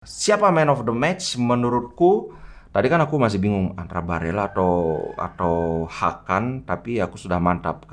Siapa man of the match menurutku? Tadi kan aku masih bingung antara Barella atau Hakan, tapi aku sudah mantap.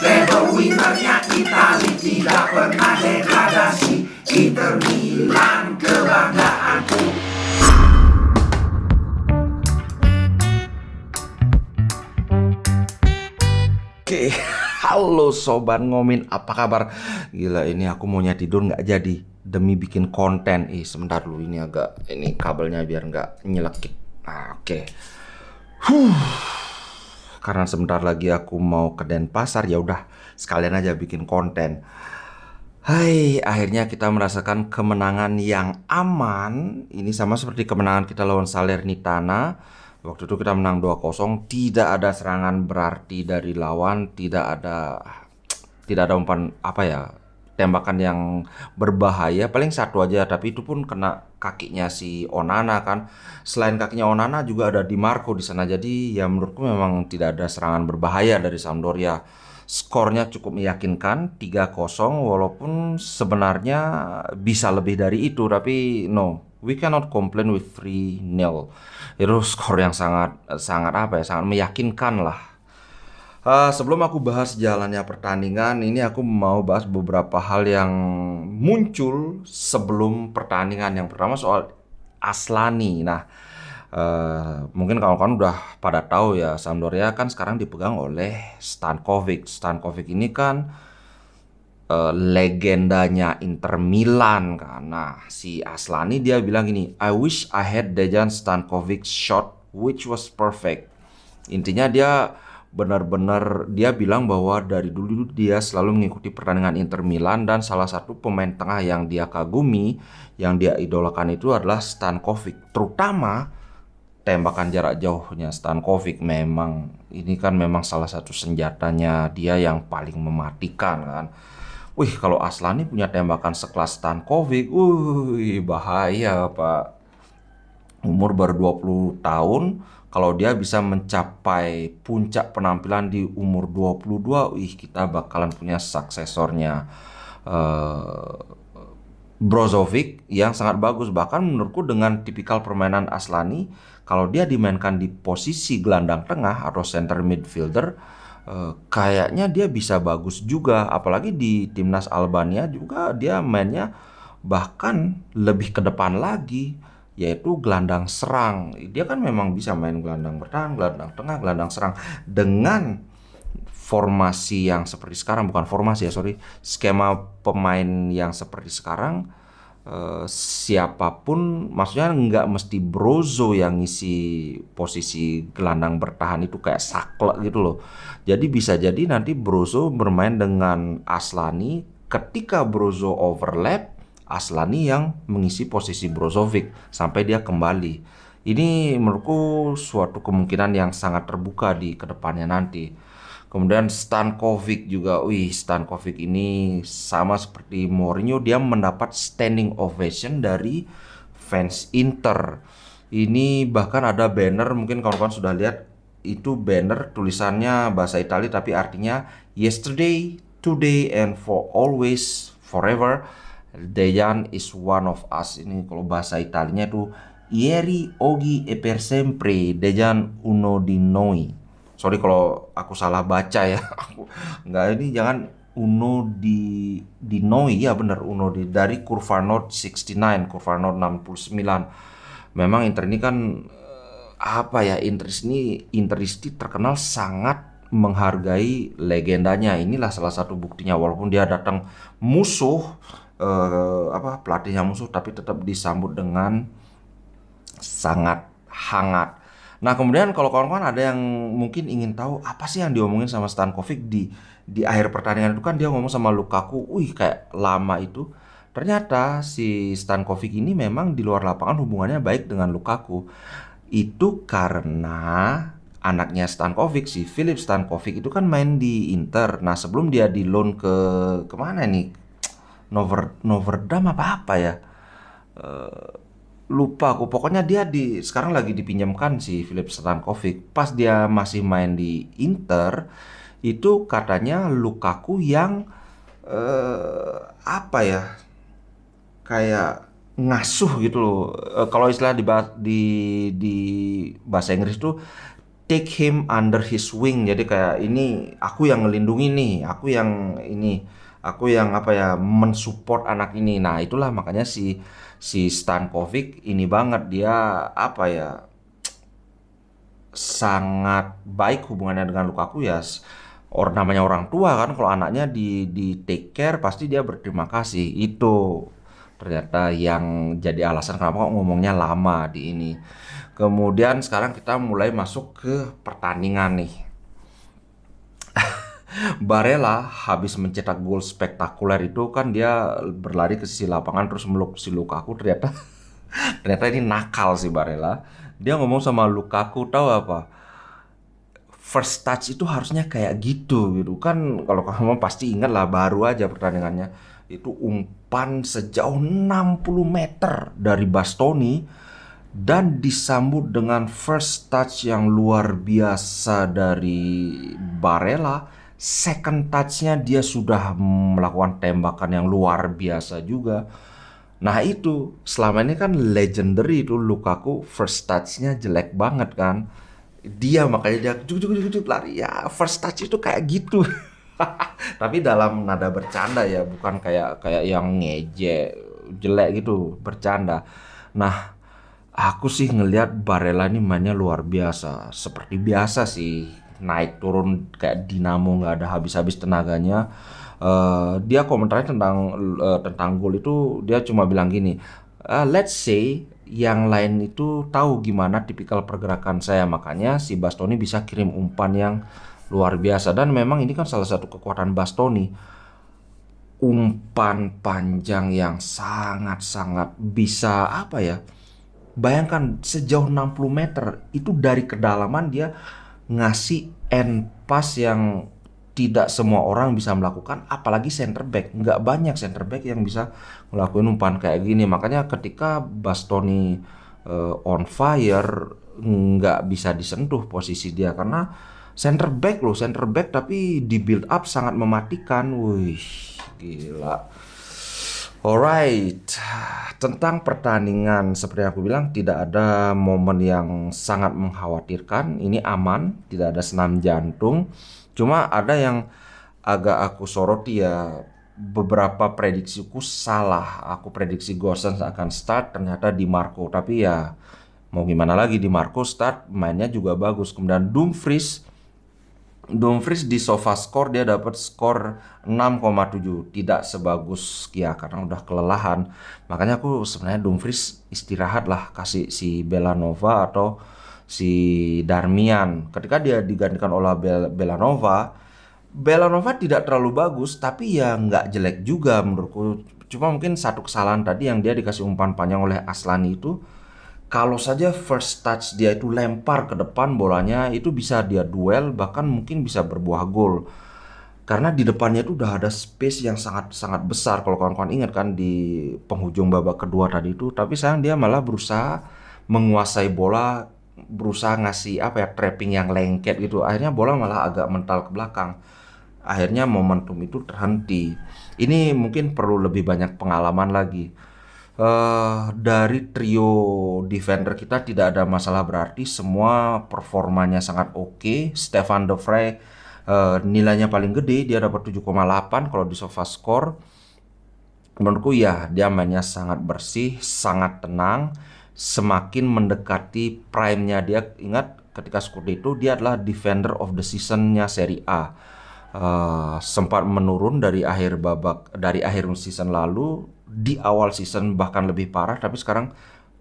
Level winnernya Itali tidak pernah degradasi. Inter Milan kebanggaanku. Oke, halo Sobat Ngomin, apa kabar? Gila, ini aku maunya tidur nggak jadi demi bikin konten. Sebentar dulu, ini kabelnya biar nggak nyelekit. Oke. Karena sebentar lagi aku mau ke Denpasar, ya udah sekalian aja bikin konten. Hai, akhirnya kita merasakan kemenangan yang aman. Ini sama seperti kemenangan kita lawan Salernitana. Waktu itu kita menang 2-0, tidak ada serangan berarti dari lawan, tidak ada umpan tembakan yang berbahaya, paling satu aja, tapi itu pun kena kakinya si Onana kan. Selain kakinya Onana juga ada Di Marco di sana. Jadi ya menurutku memang tidak ada serangan berbahaya dari Sampdoria. Skornya cukup meyakinkan 3-0, walaupun sebenarnya bisa lebih dari itu, tapi no, we cannot complain with 3-0. Itu skor yang sangat sangat meyakinkan lah. Sebelum aku bahas jalannya pertandingan, ini aku mau bahas beberapa hal yang muncul sebelum pertandingan. Yang pertama soal Aslani. Nah, mungkin kawan-kawan udah pada tahu ya, Sampdoria kan sekarang dipegang oleh Stankovic. Stankovic ini kan legendanya Inter Milan kan. Nah, si Aslani dia bilang gini, I wish I had Dejan Stankovic shot which was perfect. Intinya dia benar-benar dia bilang bahwa dari dulu dia selalu mengikuti pertandingan Inter Milan, dan salah satu pemain tengah yang dia kagumi, yang dia idolakan itu adalah Stankovic. Terutama tembakan jarak jauhnya Stankovic, memang salah satu senjatanya dia yang paling mematikan kan. Wih, kalau Aslani punya tembakan sekelas Stankovic, bahaya Pak. Umur baru 20 tahun, kalau dia bisa mencapai puncak penampilan di umur 22, kita bakalan punya suksesornya Brozovic yang sangat bagus. Bahkan menurutku dengan tipikal permainan Aslani, kalau dia dimainkan di posisi gelandang tengah atau center midfielder, kayaknya dia bisa bagus juga. Apalagi di timnas Albania juga dia mainnya bahkan lebih ke depan lagi, yaitu gelandang serang. Dia kan memang bisa main gelandang bertahan, gelandang tengah, gelandang serang. Dengan formasi yang seperti sekarang, bukan formasi ya, sorry, skema pemain yang seperti sekarang, siapapun, maksudnya nggak mesti Brozo yang ngisi posisi gelandang bertahan itu kayak saklek gitu loh. Jadi bisa jadi nanti Brozo bermain dengan Aslani, ketika Brozo overlap, Aslani yang mengisi posisi Brozovic sampai dia kembali. Ini menurutku suatu kemungkinan yang sangat terbuka di kedepannya nanti. Kemudian Stankovic juga, Stankovic ini sama seperti Mourinho, dia mendapat standing ovation dari fans Inter. Ini bahkan ada banner, mungkin kawan-kawan sudah lihat, itu banner tulisannya bahasa Italia tapi artinya yesterday, today, and for always, forever, Dejan is one of us. Ini kalau bahasa Italianya itu ieri, oggi e per sempre, Dejan uno di noi. Sorry kalau aku salah baca ya. Aku nggak, ini jangan Uno di Noi, ya bener, Uno dari Kurva Nord 69, Kurva Nord 69. Memang Inter ini kan Interisti terkenal sangat menghargai legendanya. Inilah salah satu buktinya, walaupun dia datang musuh, pelatihnya musuh, tapi tetap disambut dengan sangat hangat. Nah, kemudian kalau kawan-kawan ada yang mungkin ingin tahu apa sih yang diomongin sama Stankovic di akhir pertandingan itu, kan dia ngomong sama Lukaku, kayak lama itu. Ternyata si Stankovic ini memang di luar lapangan hubungannya baik dengan Lukaku. Itu karena anaknya Stankovic, si Filip Stankovic itu kan main di Inter. Nah, sebelum dia di loan ke kemana nih? Noverdam apa ya? Lupa aku. Pokoknya dia sekarang lagi dipinjamkan si Filip Stankovic. Pas dia masih main di Inter, itu katanya Lukaku yang apa ya? Kayak ngasuh gitu loh. Kalau istilah di bahasa Inggris tuh take him under his wing. Jadi kayak ini aku yang ngelindungi nih, aku yang apa ya mensupport anak ini. Nah, itulah makanya si si Stankovic ini banget dia apa ya sangat baik hubungannya dengan Lukaku ya. Namanya orang tua kan kalau anaknya di take care pasti dia berterima kasih. Itu ternyata yang jadi alasan kenapa kok ngomongnya lama di ini. Kemudian sekarang kita mulai masuk ke pertandingan nih. Barella habis mencetak gol spektakuler itu kan dia berlari ke sisi lapangan terus meluk si Lukaku. Ternyata ini nakal si Barella. Dia ngomong sama Lukaku, tahu apa? First touch itu harusnya kayak gitu kan. Kalau kamu pasti ingat lah, baru aja pertandingannya itu umpan sejauh 60 meter dari Bastoni dan disambut dengan first touch yang luar biasa dari Barella. Second touchnya dia sudah melakukan tembakan yang luar biasa juga. Nah itu selama ini kan legendary itu Lukaku first touchnya jelek banget kan. Dia makanya dia juk juk juk juk lari ya, first touch itu kayak gitu. Tapi dalam nada bercanda ya, bukan kayak kayak yang ngejek jelek gitu, bercanda. Nah, aku sih ngelihat Barella ini mainnya luar biasa. Seperti biasa sih, naik turun kayak dinamo nggak ada habis-habis tenaganya. Dia komentarnya tentang gol itu dia cuma bilang gini, let's say yang lain itu tahu gimana tipikal pergerakan saya, makanya si Bastoni bisa kirim umpan yang luar biasa. Dan memang ini kan salah satu kekuatan Bastoni, umpan panjang yang sangat-sangat bisa apa ya. Bayangkan sejauh 60 meter itu dari kedalaman dia ngasih end pass yang tidak semua orang bisa melakukan, apalagi center back. Nggak banyak center back yang bisa ngelakuin umpan kayak gini. Makanya ketika Bastoni on fire nggak bisa disentuh posisi dia karena center back loh, center back tapi di build up sangat mematikan. Wih, gila. Alright, tentang pertandingan seperti yang aku bilang tidak ada momen yang sangat mengkhawatirkan. Ini aman, tidak ada senam jantung. Cuma ada yang agak aku soroti ya, beberapa prediksiku salah. Aku prediksi Gosens akan start, ternyata Di Marco. Tapi ya mau gimana lagi, Di Marco start, mainnya juga bagus. Kemudian Dumfries di SofaScore dia dapat skor 6,7, tidak sebagus Kia karena udah kelelahan. Makanya aku sebenarnya Dumfries istirahat lah, kasih si Belanova atau si Darmian. Ketika dia digantikan oleh Belanova tidak terlalu bagus tapi ya nggak jelek juga menurutku. Cuma mungkin satu kesalahan tadi yang dia dikasih umpan panjang oleh Aslani itu, kalau saja first touch dia itu lempar ke depan bolanya itu bisa dia duel, bahkan mungkin bisa berbuah gol. Karena di depannya itu udah ada space yang sangat-sangat besar kalau kawan-kawan ingat kan di penghujung babak kedua tadi itu. Tapi sayang dia malah berusaha menguasai bola, berusaha ngasih apa ya trapping yang lengket gitu. Akhirnya bola malah agak mental ke belakang. Akhirnya momentum itu terhenti. Ini mungkin perlu lebih banyak pengalaman lagi. Dari trio defender kita tidak ada masalah berarti, semua performanya sangat oke. Stefan de Vrij nilainya paling gede, dia dapat 7,8 kalau di SofaScore. Menurutku ya dia mainnya sangat bersih, sangat tenang. Semakin mendekati prime-nya dia, ingat ketika seperti itu dia adalah defender of the season-nya Serie A. Sempat menurun dari akhir season lalu, di awal season bahkan lebih parah, tapi sekarang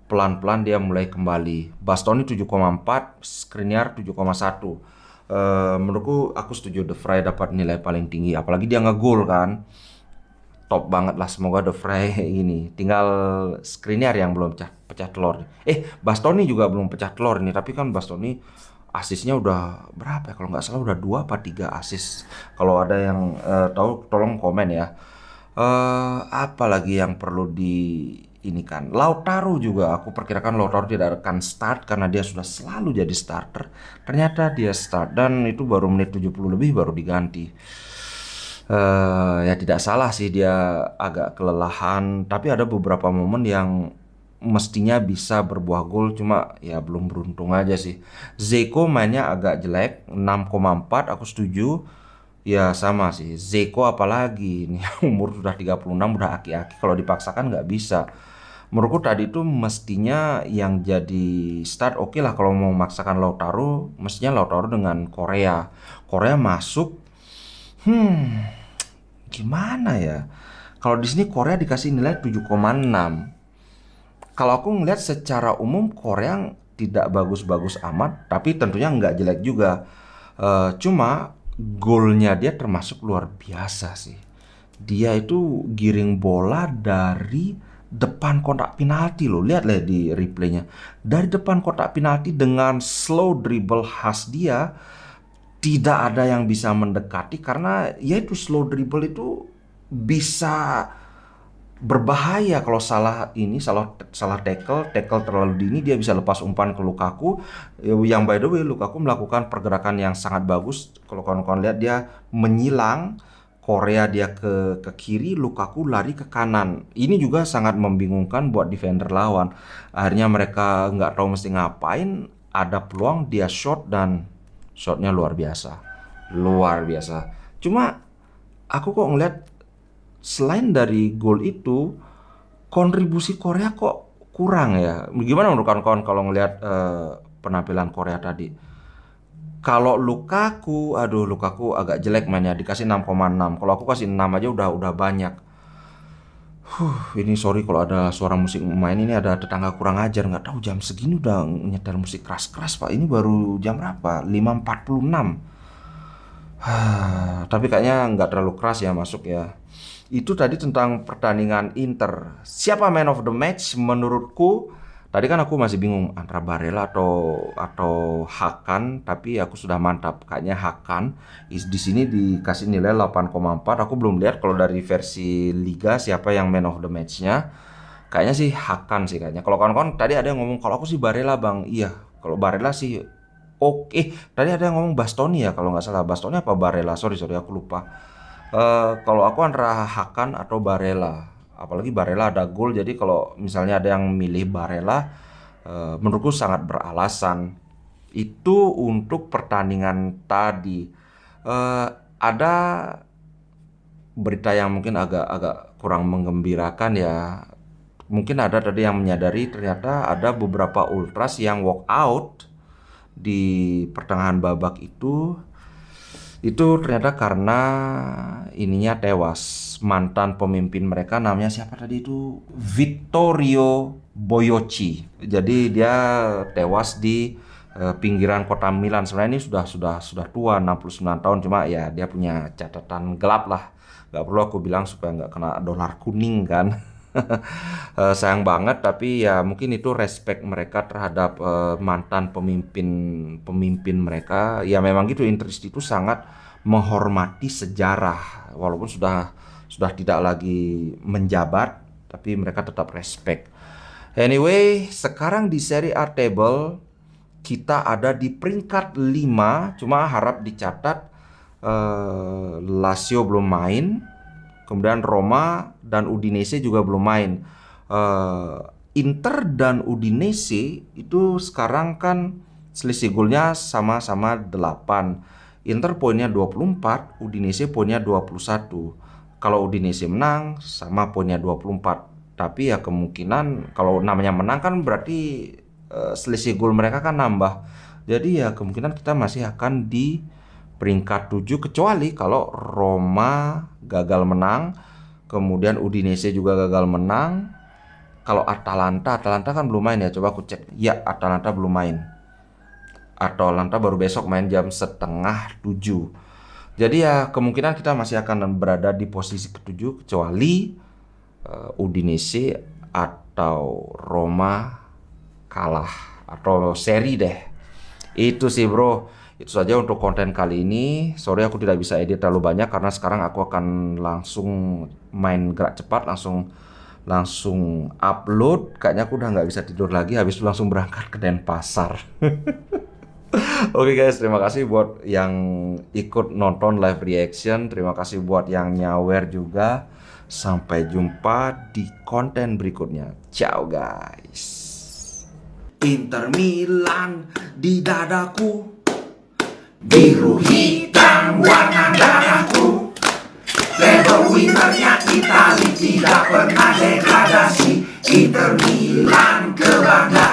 pelan-pelan dia mulai kembali. Bastoni 7,4, Skriniar 7,1. Menurutku aku setuju De Vrij dapat nilai paling tinggi, apalagi dia ngegol kan. Top banget lah, semoga De Vrij ini. Tinggal Skriniar yang belum pecah telur. Bastoni juga belum pecah telur ini, tapi kan Bastoni asisnya udah berapa ya? Kalau nggak salah udah 2 apa 3 asis. Kalau ada yang tahu tolong komen ya. Apalagi yang perlu di ini kan, Lautaro juga aku perkirakan Lautaro tidak akan start karena dia sudah selalu jadi starter. Ternyata dia start dan itu baru menit 70 lebih baru diganti. Ya tidak salah sih dia agak kelelahan, tapi ada beberapa momen yang mestinya bisa berbuah gol, cuma ya belum beruntung aja sih. Zeko mainnya agak jelek, 6,4 aku setuju. Ya sama sih, Zeko apalagi ini umur sudah 36, udah aki-aki, kalau dipaksakan nggak bisa. Menurutku tadi itu mestinya yang jadi start oke lah kalau mau memaksakan Lautaro, mestinya Lautaro dengan Korea. Korea masuk, gimana ya? Kalau di sini Korea dikasih nilai 7,6. Kalau aku ngelihat secara umum Korea tidak bagus-bagus amat, tapi tentunya nggak jelek juga. Cuma golnya dia termasuk luar biasa sih. Dia itu giring bola dari depan kotak penalti loh. Lihat lah di replaynya. Dari depan kotak penalti dengan slow dribble khas dia, tidak ada yang bisa mendekati karena ya itu slow dribble itu bisa berbahaya kalau salah tackle terlalu dini, dia bisa lepas umpan ke Lukaku, yang by the way Lukaku melakukan pergerakan yang sangat bagus. Kalau kawan-kawan lihat, dia menyilang Korea, dia ke kiri, Lukaku lari ke kanan. Ini juga sangat membingungkan buat defender lawan. Akhirnya mereka nggak tahu mesti ngapain, ada peluang dia shot dan shotnya luar biasa. Cuma aku kok ngeliat selain dari gol itu, kontribusi Korea kok kurang ya. Gimana menurut kawan-kawan kalau ngelihat penampilan Korea tadi? Kalau Lukaku, aduh Lukaku agak jelek mainnya, dikasih 6,6. Kalau aku kasih 6 aja udah banyak. Ini sorry kalau ada suara musik main, ini ada tetangga kurang ajar, nggak tahu jam segini udah nyetel musik keras-keras Pak. Ini baru jam berapa? 5.46. Tapi kayaknya nggak terlalu keras ya masuk ya. Itu tadi tentang pertandingan Inter. Siapa man of the match? Menurutku, tadi kan aku masih bingung antara Barella atau Hakan, tapi aku sudah mantap. Kayaknya Hakan. Di sini dikasih nilai 8,4. Aku belum lihat kalau dari versi Liga siapa yang man of the match-nya. Kayaknya sih Hakan sih kayaknya. Kalau kawan-kawan tadi ada yang ngomong kalau aku sih Barella bang. Iya, kalau Barella sih oke. Tadi ada yang ngomong Bastoni ya kalau nggak salah. Bastoni apa Barella? Sorry aku lupa. Kalau aku antara Hakan atau Barella, apalagi Barella ada gol, jadi kalau misalnya ada yang milih Barella, menurutku sangat beralasan. Itu untuk pertandingan tadi. Ada berita yang mungkin agak kurang menggembirakan ya. Mungkin ada tadi yang menyadari ternyata ada beberapa ultras yang walk out di pertengahan babak itu ternyata karena ininya tewas. Mantan pemimpin mereka namanya siapa tadi itu? Vittorio Boiocchi. Jadi dia tewas di pinggiran kota Milan. Sebenarnya ini sudah tua, 69 tahun, cuma ya dia punya catatan gelap lah. Gak perlu aku bilang supaya nggak kena dolar kuning kan. Sayang banget, tapi ya mungkin itu respect mereka terhadap mantan pemimpin mereka. Ya memang gitu, Inter itu sangat menghormati sejarah walaupun sudah tidak lagi menjabat, tapi mereka tetap respect. Anyway, sekarang di Serie A table kita ada di peringkat 5, cuma harap dicatat Lazio belum main. Kemudian Roma dan Udinese juga belum main. Inter dan Udinese itu sekarang kan selisih golnya sama-sama 8. Inter poinnya 24, Udinese poinnya 21. Kalau Udinese menang sama poinnya 24. Tapi ya kemungkinan kalau namanya menang kan berarti selisih gol mereka kan nambah. Jadi ya kemungkinan kita masih akan di peringkat 7, kecuali kalau Roma gagal menang, kemudian Udinese juga gagal menang. Kalau Atalanta kan belum main ya, coba aku cek. Ya, Atalanta belum main. Atalanta baru besok main jam 6:30. Jadi ya kemungkinan kita masih akan berada di posisi ke-7, kecuali Udinese atau Roma kalah atau seri deh. Itu sih bro. Itu saja untuk konten kali ini. Sorry aku tidak bisa edit terlalu banyak karena sekarang aku akan langsung main gerak cepat, langsung upload. Kayaknya aku udah nggak bisa tidur lagi, habis itu langsung berangkat ke Denpasar. Oke guys, terima kasih buat yang ikut nonton live reaction. Terima kasih buat yang nyawer juga. Sampai jumpa di konten berikutnya. Ciao guys. Inter Milan di dadaku, biru hitam warna darahku. Treble winnernya Itali, tidak pernah degradasi. Inter Milan kebanggaan.